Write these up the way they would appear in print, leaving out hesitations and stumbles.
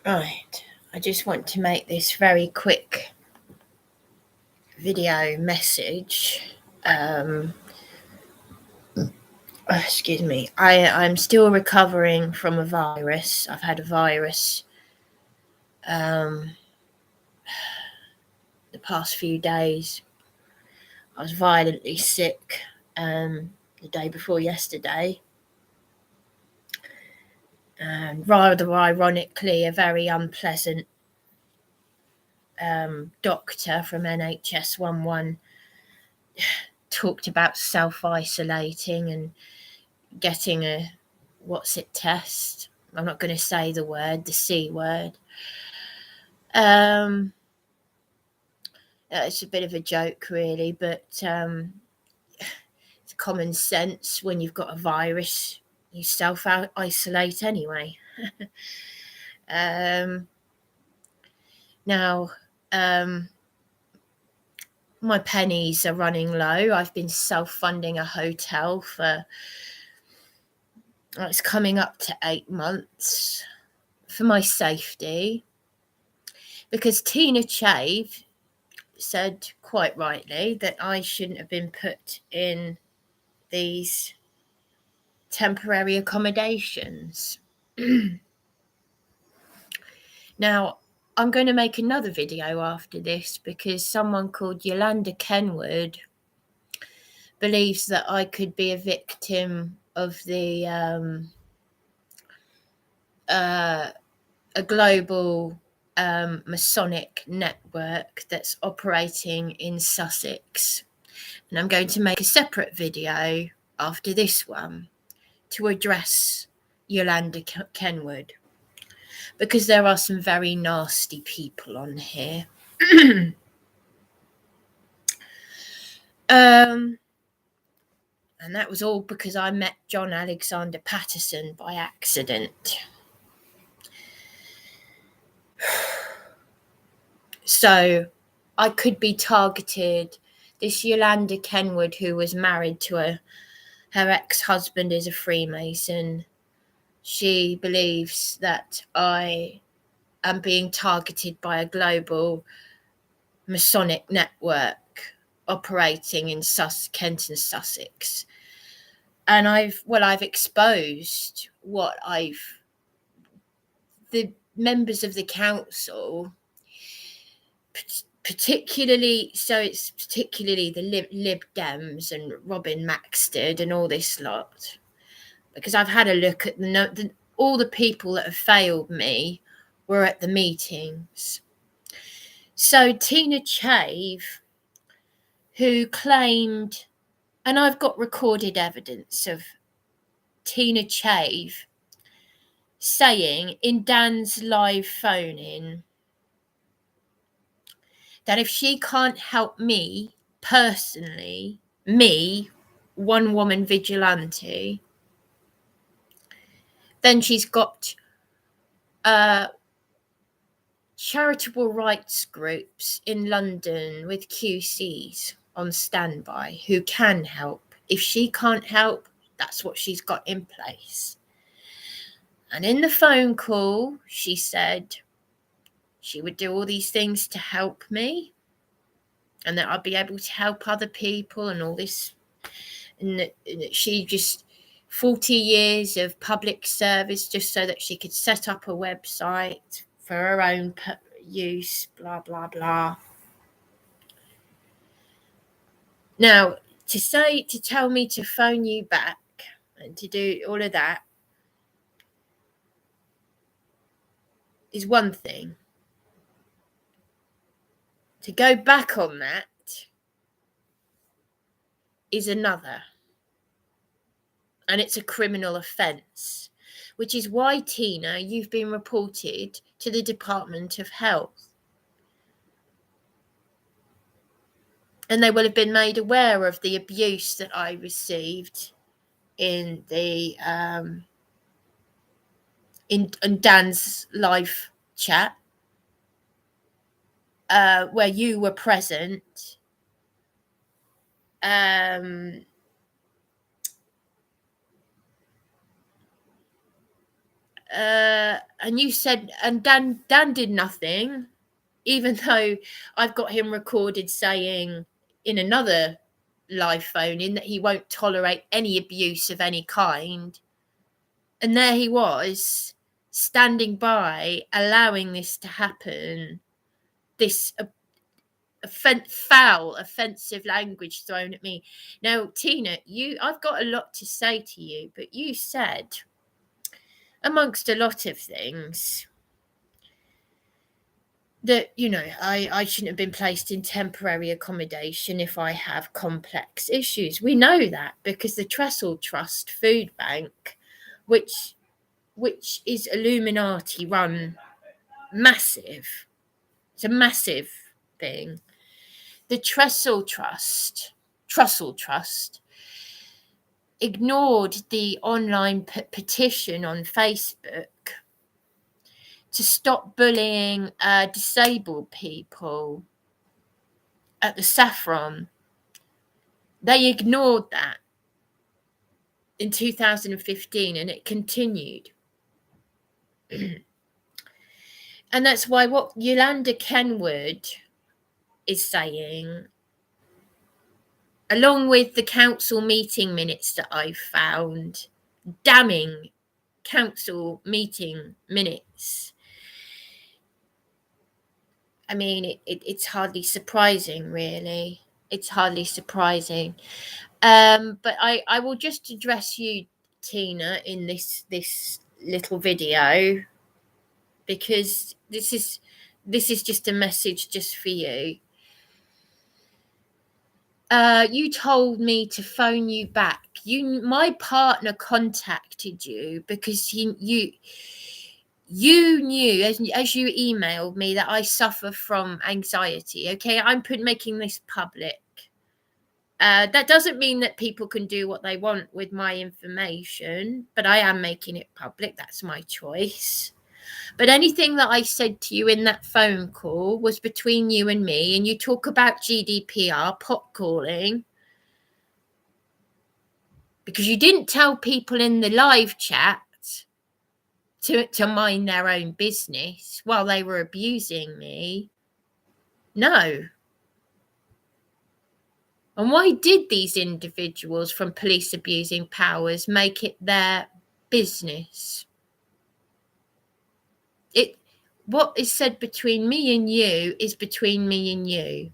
Right, I just want to make this very quick video message. Excuse me. I'm still recovering from a virus. I've had a virus the past few days. I was violently sick the day before yesterday. And rather ironically, a very unpleasant doctor from NHS 11 talked about self-isolating and getting a test. I'm not going to say the C word. It's a bit of a joke, really, but it's common sense. When you've got a virus, you self-isolate anyway. Now, my pennies are running low. I've been self-funding a hotel for, it's coming up to 8 months, for my safety, because Tina Chave said quite rightly that I shouldn't have been put in these temporary accommodations. Now, I'm going to make another video after this because someone called Yolanda Kenwood believes that I could be a victim of the a global Masonic network that's operating in Sussex. And I'm going to make a separate video after this one to address Yolanda Kenwood, because there are some very nasty people on here. And that was all because I met John Alexander Patterson by accident. So I could be targeted. This Yolanda Kenwood, who was married to her ex-husband, is a Freemason. She believes that I am being targeted by a global Masonic network operating in Kent and Sussex. And I've exposed the members of the council, particularly the Lib Dems and Robin Maxted and all this lot, because I've had a look at all the people that have failed me were at the meetings. So Tina Chave, who claimed, and I've got recorded evidence of Tina Chave saying in Dan's live phone-in that if she can't help me personally, one woman vigilante, then she's got charitable rights groups in London with QCs on standby who can help. If she can't help, that's what she's got in place. And in the phone call, she said she would do all these things to help me and that I'd be able to help other people and all this. And that she just 40 years of public service just so that she could set up a website for her own use, blah, blah, blah. Now, to tell me to phone you back and to do all of that is one thing. To go back on that is another. And it's a criminal offence, which is why, Tina, you've been reported to the Department of Health. And they will have been made aware of the abuse that I received in the in Dan's live chat, where you were present. And you said, and Dan did nothing, even though I've got him recorded saying in another live phone in that he won't tolerate any abuse of any kind. And there he was, standing by, allowing this to happen, this foul, offensive language thrown at me. Now, Tina, I've got a lot to say to you, but you said, amongst a lot of things, that, I shouldn't have been placed in temporary accommodation if I have complex issues. We know that because the Trestle Trust Food Bank, which is Illuminati run, massive. It's a massive thing. The Trestle Trust ignored the online petition on Facebook to stop bullying disabled people at the Saffron. They ignored that in 2015, and it continued. And that's why what Yolanda Kenwood is saying, along with the council meeting minutes that I've found, damning council meeting minutes, I mean, it's hardly surprising, really. It's hardly surprising. But I will just address you, Tina, in this little video, because this is just a message just for you. You told me to phone you back. My partner contacted you because you knew, as you emailed me, that I suffer from anxiety. Okay, I'm making this public. That doesn't mean that people can do what they want with my information, but I am making it public. That's my choice. But anything that I said to you in that phone call was between you and me, and you talk about GDPR, pot calling, because you didn't tell people in the live chat to mind their own business while they were abusing me. No. And why did these individuals from police abusing powers make it their business? What is said between me and you is between me and you.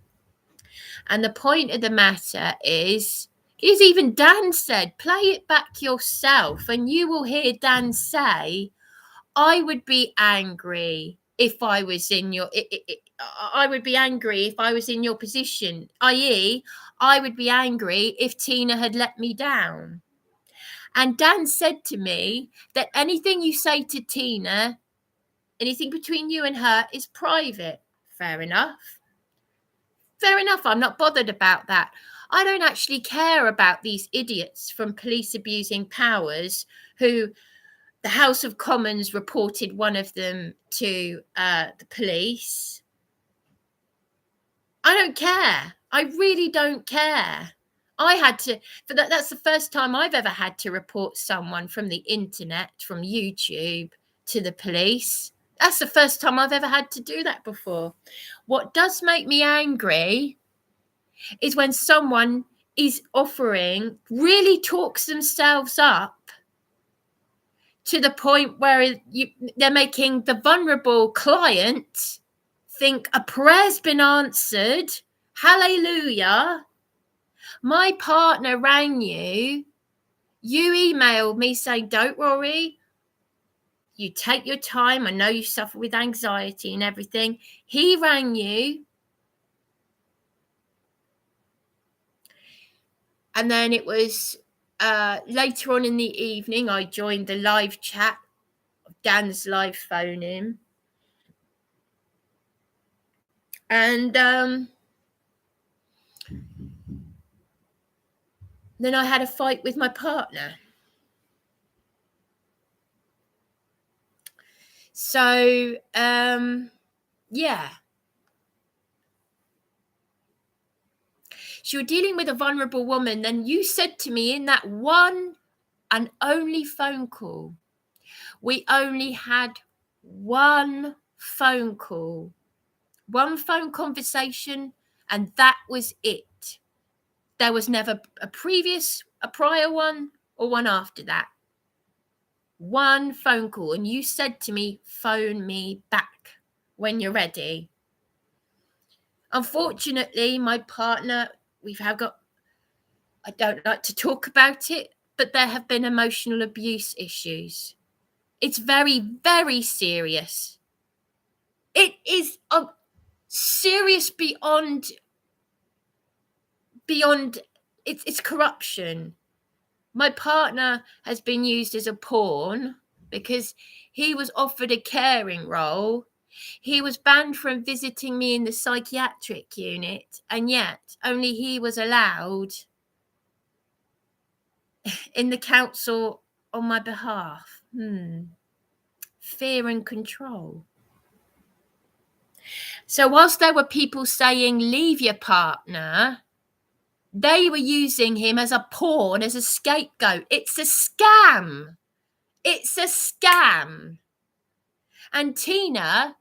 And the point of the matter is even Dan said, play it back yourself, and you will hear Dan say, I would be angry if I was in your I would be angry if I was in your position, i.e., I would be angry if Tina had let me down. And Dan said to me that anything you say to Tina, anything between you and her, is private. Fair enough. Fair enough. I'm not bothered about that. I don't actually care about these idiots from police abusing powers who the House of Commons reported one of them to the police. I don't care. I really don't care. I had to, that's the first time I've ever had to report someone from the internet, from YouTube, to the police. That's the first time I've ever had to do that before. What does make me angry is when someone is really talks themselves up to the point where they're making the vulnerable client think a prayer's been answered. Hallelujah. My partner rang you. You emailed me saying, don't worry. You take your time. I know you suffer with anxiety and everything. He rang you. And then it was later on in the evening, I joined the live chat of Dan's live phone in. And then I had a fight with my partner. So, yeah. So you're dealing with a vulnerable woman. Then you said to me in that one and only phone call, We only had one phone call, one phone conversation, and that was it. There was never a prior one or one after that. One phone call, and you said to me, phone me back when you're ready. Unfortunately, my partner, I don't like to talk about it, but there have been emotional abuse issues. It's very, very serious. It is serious beyond it's corruption. My partner has been used as a pawn because he was offered a caring role. He was banned from visiting me in the psychiatric unit, and yet only he was allowed in the council on my behalf. Fear and control. So whilst there were people saying, leave your partner, they were using him as a pawn, as a scapegoat. It's a scam. It's a scam. And Tina,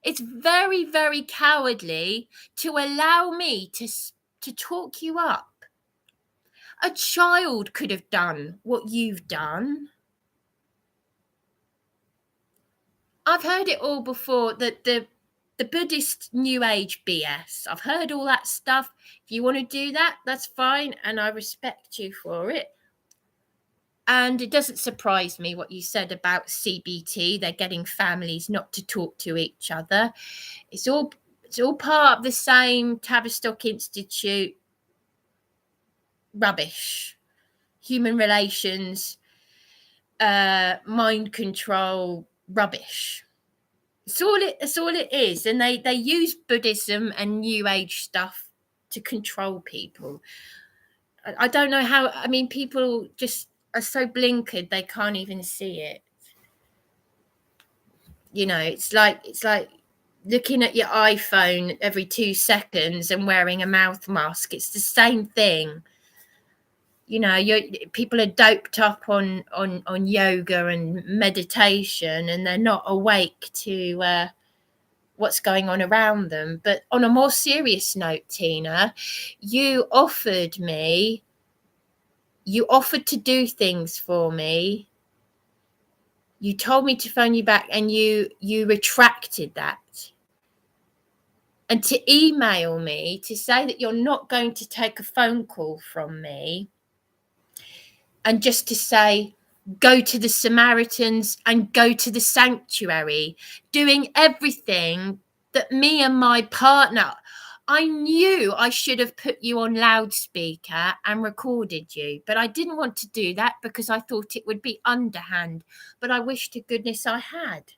it's very, very cowardly to allow me to talk you up. A child could have done what you've done. I've heard it all before, that the Buddhist New Age BS. I've heard all that stuff. If you want to do that, that's fine, and I respect you for it. And it doesn't surprise me what you said about CBT. They're getting families not to talk to each other. It's all part of the same Tavistock Institute rubbish. Human relations, mind control rubbish. It's all it is. And they use Buddhism and New Age stuff to control people. I don't know how. I mean, people just are so blinkered they can't even see it. You know, it's like looking at your iPhone every 2 seconds and wearing a mouth mask. It's the same thing. You know, people are doped up on yoga and meditation, and they're not awake to what's going on around them. But on a more serious note, Tina, you offered to do things for me. You told me to phone you back, and you retracted that. And to email me to say that you're not going to take a phone call from me, and just to say, go to the Samaritans and go to the sanctuary, doing everything that me and my partner, I knew I should have put you on loudspeaker and recorded you, but I didn't want to do that because I thought it would be underhand, but I wish to goodness I had.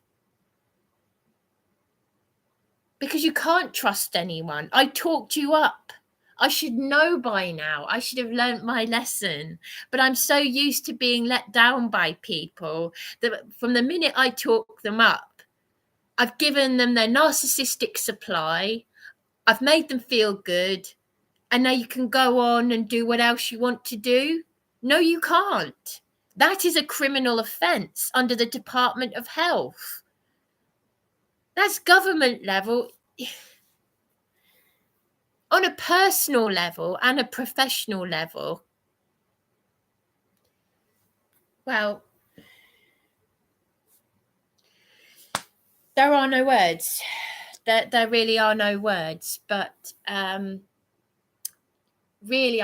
Because you can't trust anyone. I talked you up. I should know by now. I should have learnt my lesson. But I'm so used to being let down by people that from the minute I talk them up, I've given them their narcissistic supply. I've made them feel good. And now you can go on and do what else you want to do. No, you can't. That is a criminal offence under the Department of Health. That's government level. On a personal level and a professional level. Well, there are no words. There really are no words. But really,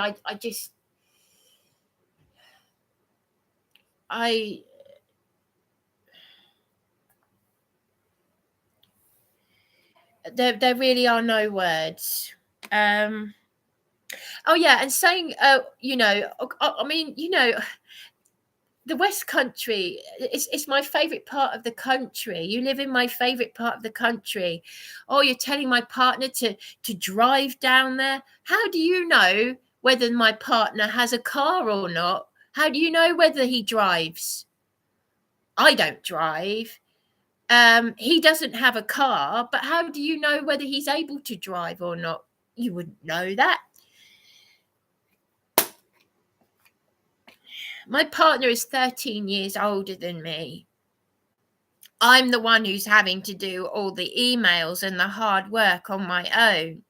there really are no words. Oh yeah, and saying, you know, I mean, you know, the West Country, it's my favourite part of the country. You live in my favourite part of the country. Oh, you're telling my partner to drive down there? How do you know whether my partner has a car or not? How do you know whether he drives? I don't drive. He doesn't have a car, but how do you know whether he's able to drive or not? You wouldn't know that. My partner is 13 years older than me. I'm the one who's having to do all the emails and the hard work on my own.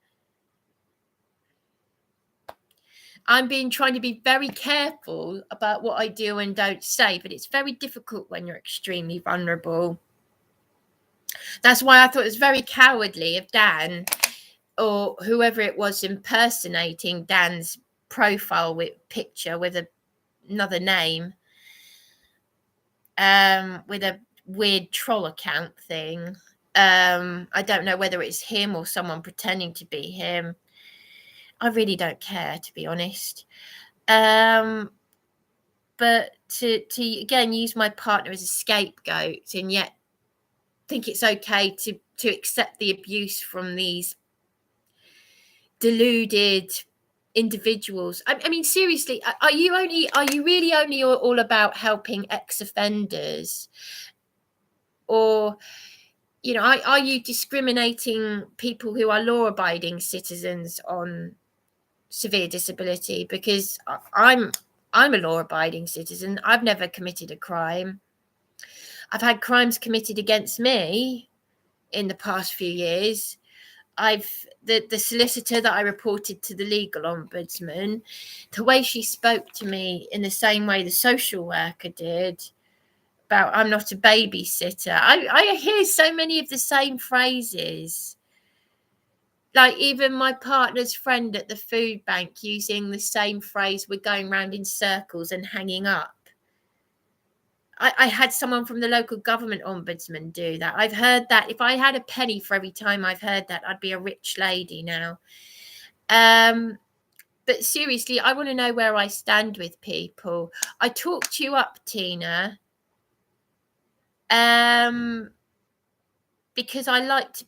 I'm trying to be very careful about what I do and don't say, but it's very difficult when you're extremely vulnerable. That's why I thought it was very cowardly of Dan, or whoever it was impersonating Dan's profile with picture with another name, with a weird troll account thing. I don't know whether it's him or someone pretending to be him. I really don't care, to be honest. But to again use my partner as a scapegoat, and yet think it's okay to accept the abuse from these deluded individuals. I mean, seriously, are you really only all about helping ex-offenders, or are you discriminating people who are law-abiding citizens on severe disability? Because I'm a law-abiding citizen. I've never committed a crime. I've had crimes committed against me in the past few years. The solicitor that I reported to the legal ombudsman, the way she spoke to me in the same way the social worker did about I'm not a babysitter. I hear so many of the same phrases. Like even my partner's friend at the food bank using the same phrase, we're going round in circles, and hanging up. I had someone from the local government ombudsman do that. I've heard that. If I had a penny for every time I've heard that, I'd be a rich lady now. But seriously, I want to know where I stand with people. I talked you up, Tina, because I like to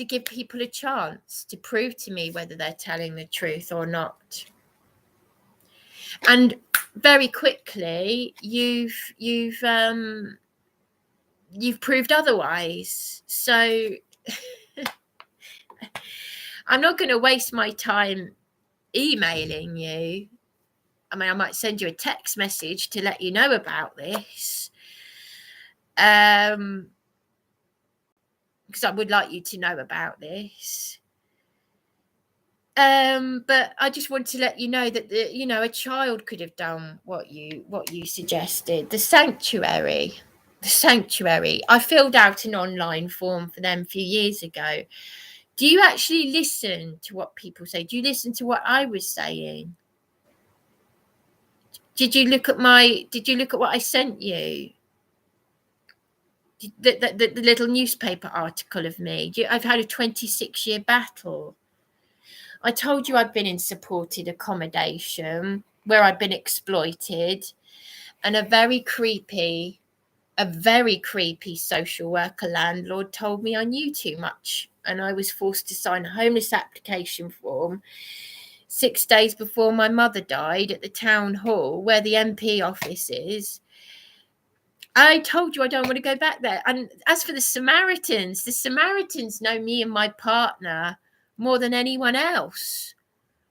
give people a chance to prove to me whether they're telling the truth or not. And very quickly, you've proved otherwise. So I'm not going to waste my time emailing you. I mean, I might send you a text message to let you know about this, because I would like you to know about this. But I just want to let you know that a child could have done what you suggested. The sanctuary. I filled out an online form for them a few years ago. Do you actually listen to what people say? Do you listen to what I was saying? Did you look at what I sent you? The little newspaper article of me. I've had a 26-year battle. I told you I'd been in supported accommodation where I'd been exploited, and a very creepy social worker landlord told me I knew too much, and I was forced to sign a homeless application form 6 days before my mother died at the town hall where the MP office is. I told you I don't want to go back there. And as for the Samaritans know me and my partner more than anyone else.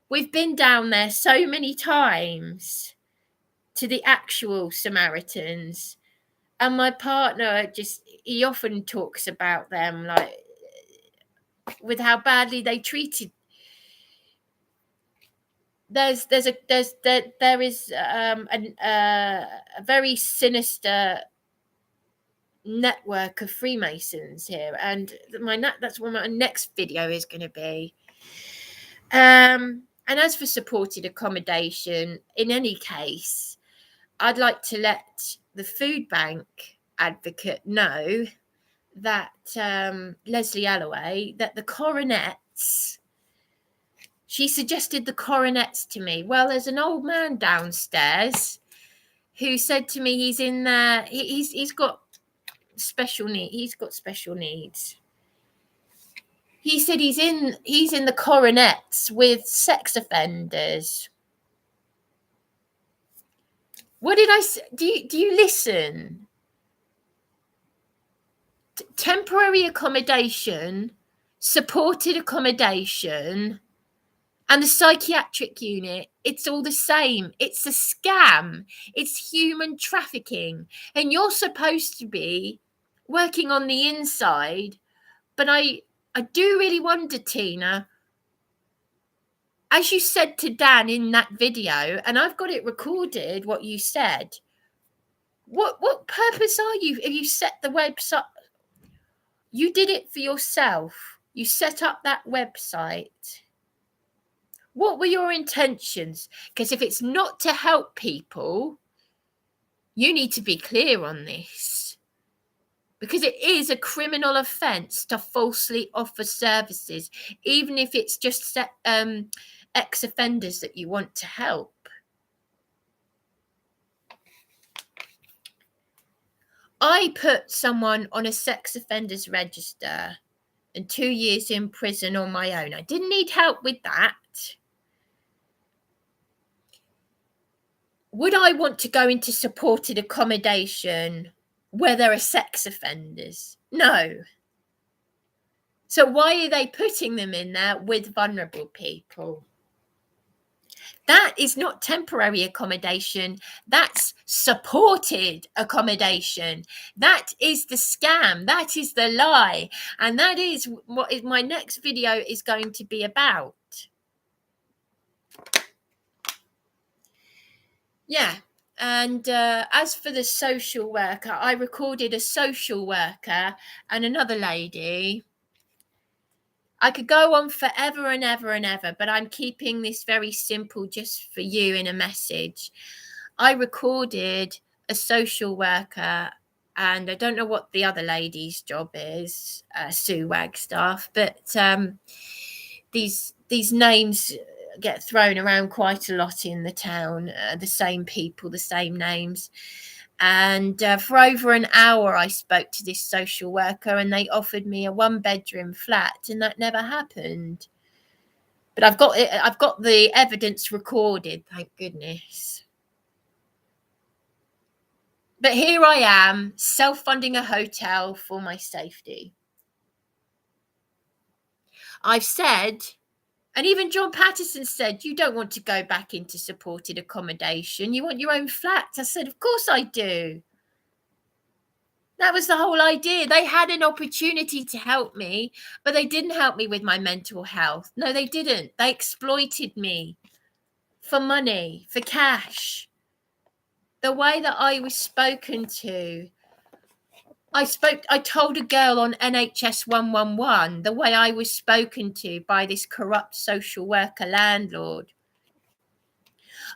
We've been down there so many times to the actual Samaritans. And my partner he often talks about them, like with how badly they treated. There is a very sinister network of Freemasons here, and that's what my next video is going to be. And as for supported accommodation, in any case, I'd like to let the food bank advocate know that Leslie Alloway, that the coronets, she suggested the coronets to me. Well, there's an old man downstairs who said to me he's in there. He's got special need. He's got special needs. He said he's in the coronets with sex offenders. What did I say? Do you listen? Temporary accommodation, supported accommodation, And the psychiatric unit, it's all the same. It's a scam. It's human trafficking. And you're supposed to be working on the inside. But I do really wonder, Tina, as you said to Dan in that video, and I've got it recorded, what you said. What purpose are you? If you set the website, you did it for yourself. You set up that website. What were your intentions? Because if it's not to help people, you need to be clear on this. Because it is a criminal offence to falsely offer services, even if it's just ex-offenders that you want to help. I put someone on a sex offenders register and 2 years in prison on my own. I didn't need help with that. Would I want to go into supported accommodation where there are sex offenders? No. So why are they putting them in there with vulnerable people? That is not temporary accommodation. That's supported accommodation. That is the scam. That is the lie. And that is what my next video is going to be about. Yeah. And as for the social worker, I recorded a social worker and another lady. I could go on forever and ever and ever, but I'm keeping this very simple just for you in a message. I recorded a social worker, and I don't know what the other lady's job is, Sue Wagstaff, but these names get thrown around quite a lot in the town, the same people, the same names. And for over an hour, I spoke to this social worker and they offered me a 1-bedroom flat, and that never happened. But I've got the evidence recorded, thank goodness. But here I am, self-funding a hotel for my safety. I've said, and even John Patterson said, you don't want to go back into supported accommodation. You want your own flat. I said, of course I do. That was the whole idea. They had an opportunity to help me, but they didn't help me with my mental health. No, they didn't. They exploited me for money, for cash. The way that I was spoken to, I told a girl on NHS 111 the way I was spoken to by this corrupt social worker landlord.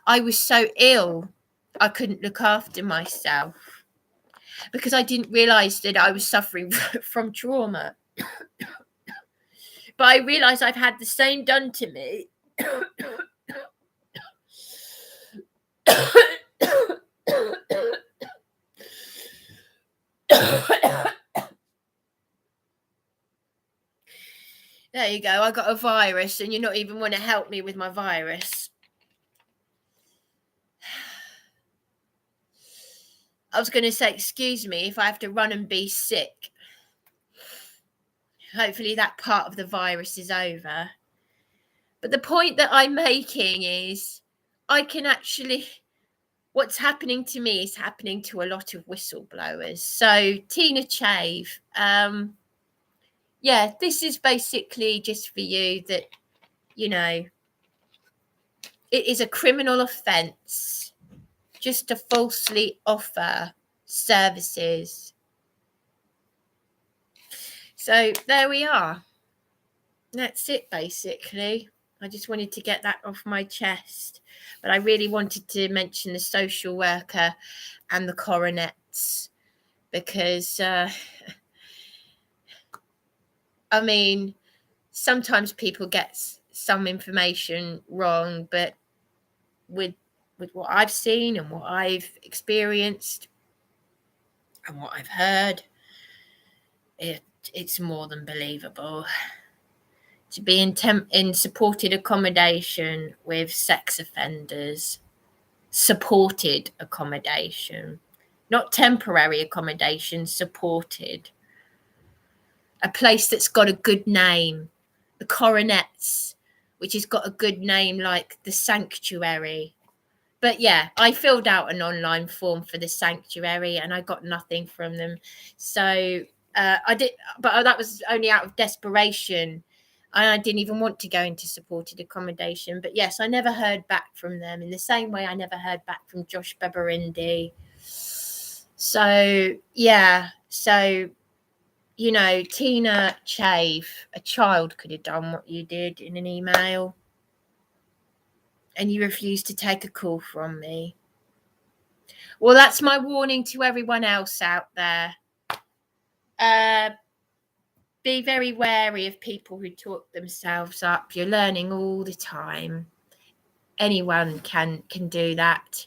I was so ill, I couldn't look after myself because I didn't realise that I was suffering from trauma. But I realise I've had the same done to me. There you go. I got a virus and you're not even want to help me with my virus. I was going to say, excuse me if I have to run and be sick. Hopefully that part of the virus is over. But the point that I'm making is I can actually, what's happening to me is happening to a lot of whistleblowers. So Tina Chave, yeah, this is basically just for you that, you know, it is a criminal offence just to falsely offer services. So there we are. That's it, basically. I just wanted to get that off my chest. But I really wanted to mention the social worker and the coronets because, I mean, sometimes people get some information wrong, but with what I've seen and what I've experienced and what I've heard, it's more than believable. To be in supported accommodation with sex offenders, supported accommodation, not temporary accommodation, supported. A place that's got a good name, the Coronets, which has got a good name like the Sanctuary. But yeah, I filled out an online form for the Sanctuary and I got nothing from them. So I did, but that was only out of desperation. I didn't even want to go into supported accommodation. But yes, I never heard back from them in the same way I never heard back from Josh Beberindi. So yeah, so you know, Tina Chave, a child could have done what you did in an email. And you refused to take a call from me. Well, that's my warning to everyone else out there. Be very wary of people who talk themselves up. You're learning all the time. Anyone can do that.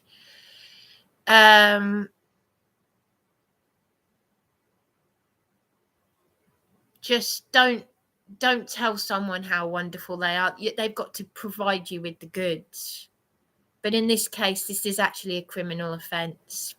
Just don't tell someone how wonderful they are. They've got to provide you with the goods. But in this case, this is actually a criminal offence.